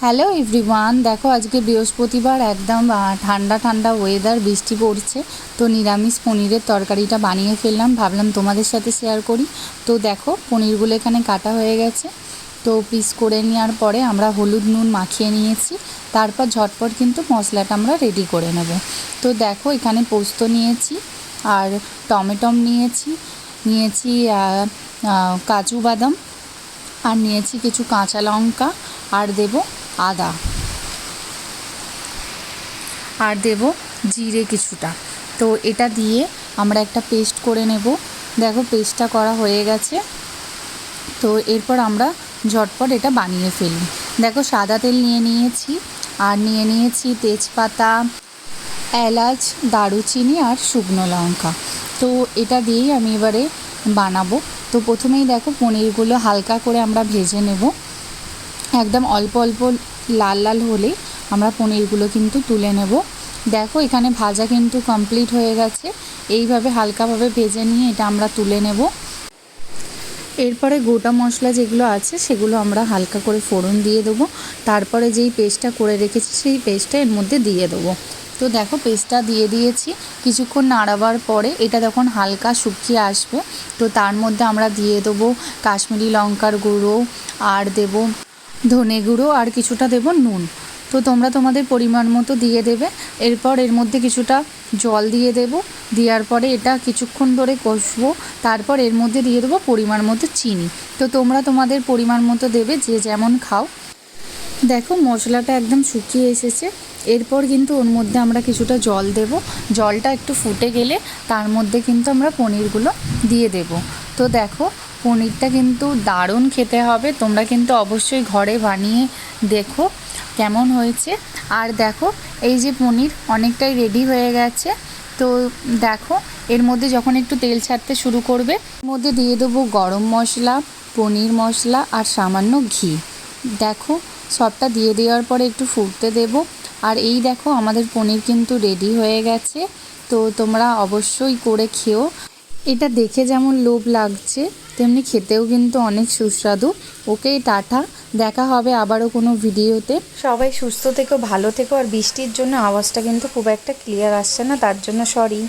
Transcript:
Hello everyone, দেখো আজকে বৃহস্পতিবার, একদম ঠান্ডা ঠান্ডা ওয়েদার, বৃষ্টি পড়ছে। তো নিরামিষ পনিরের তরকারিটা বানিয়ে ফেললাম, ভাবলাম তোমাদের সাথে শেয়ার করি। তো দেখো পনিরগুলো এখানে কাটা হয়ে গেছে। তো পিস করে নেওয়ার পরে আমরা হলুদ নুন মাখিয়ে নিয়েছি। তারপর ঝটপট কিন্তু মশলাটা আমরা রেডি করে নেব। তো দেখো এখানে পোস্ত নিয়েছি, আর টমেটো নিয়েছি কাজু বাদাম, আর নিয়েছি কিছু কাঁচা লঙ্কা, আর দেব আদা, আর দেব জিরে কিছুটা। তো এটা দিয়ে আমরা একটা পেস্ট করে নেব। দেখো পেস্টটা করা হয়ে গেছে। তো এরপর আমরা ঝটপট এটা বানিয়ে ফেলি। দেখো সাদা তেল নিয়ে নিয়েছি, আর নিয়ে নিয়েছি তেজপাতা, এলাচ, দারুচিনি আর শুকনো লঙ্কা। তো এটা দিয়েই আমি এবারে বানাবো। তো প্রথমেই দেখো পনিরগুলো হালকা করে আমরা ভেজে নেব। একদম অল্প অল্প লাল লাল হলে আমরা পনিরগুলো কিন্তু তুলে নেব। দেখো এখানে ভাজা কিন্তু কমপ্লিট হয়ে গেছে। এইভাবে হালকাভাবে ভেজে নিয়ে এটা আমরা তুলে নেব। এরপরে গোটা মশলা যেগুলো আছে সেগুলো আমরা হালকা করে ফোড়ন দিয়ে দেবো। তারপরে যেই পেস্টটা করে রেখেছি সেই পেস্টটা এর মধ্যে দিয়ে দেবো। তো দেখো পেস্টটা দিয়ে দিয়েছি। কিছুক্ষণ নাড়াবার পরে এটা যখন হালকা শুকিয়ে আসবে, তো তার মধ্যে আমরা দিয়ে দেবো কাশ্মীরি লঙ্কার গুঁড়ো, আর দেবো ধনে গুঁড়ো, আর কিছুটা দেবো নুন। তো তোমরা তোমাদের পরিমাণ মতো দিয়ে দেবে। এরপর এর মধ্যে কিছুটা জল দিয়ে দেব। দেওয়ার পরে এটা কিছুক্ষণ ধরে কষবো। তারপর এর মধ্যে দিয়ে দেবো পরিমাণ মতো চিনি। তো তোমরা তোমাদের পরিমাণ মতো দেবে, যে যেমন খাও। দেখো মশলাটা একদম শুকিয়ে এসেছে। এরপর কিন্তু ওর মধ্যে আমরা কিছুটা জল দেব। জলটা একটু ফুটে গেলে তার মধ্যে কিন্তু আমরা পনিরগুলো দিয়ে দেব। তো দেখো পনিরটা কিন্তু দারুণ খেতে হবে। তোমরা কিন্তু অবশ্যই ঘরে বানিয়ে দেখো কেমন হয়েছে। আর দেখো এই যে পনির অনেকটাই রেডি হয়ে গেছে। তো দেখো এর মধ্যে যখন একটু তেল ছাড়তে শুরু করবে, এর মধ্যে দিয়ে দেবো গরম মশলা, পনির মশলা, আর সামান্য ঘি। দেখো সবটা দিয়ে দেওয়ার পরে একটু ফুটতে দেব। আর এই দেখো আমাদের পনির কিন্তু রেডি হয়ে গেছে। তো তোমরা অবশ্যই করে খেও। এটা দেখে যেমন লোভ লাগছে, তেমনি খেতেও কিন্তু অনেক সুস্বাদু। ওকে টাটা, দেখা হবে আবারও কোনো ভিডিওতে। সবাই সুস্থ থেকো, ভালো থেকো। আর বৃষ্টির জন্য আওয়াজটা কিন্তু খুব একটা ক্লিয়ার আসছে না, তার জন্য সরি।